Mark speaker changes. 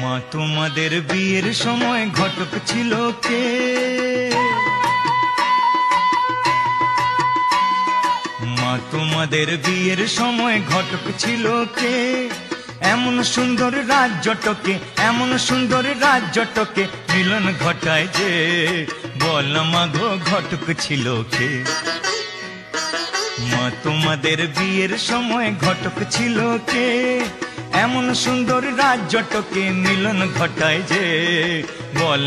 Speaker 1: মা তোমাদের বিয়ের সময় ঘটক ছিল কে? মা তোমাদের বিয়ের সময় ঘটক ছিল কে? এমন সুন্দর রাজ্যটকে, এমন সুন্দর রাজ্যটকে মিলন ঘটায় যে, বল মাগো ঘটক ছিল কে? মা তোমাদের বিয়ের সময় ঘটক ছিল কে? এমন সুন্দর রাজ্যটকে মিলন ঘটায় যে, বল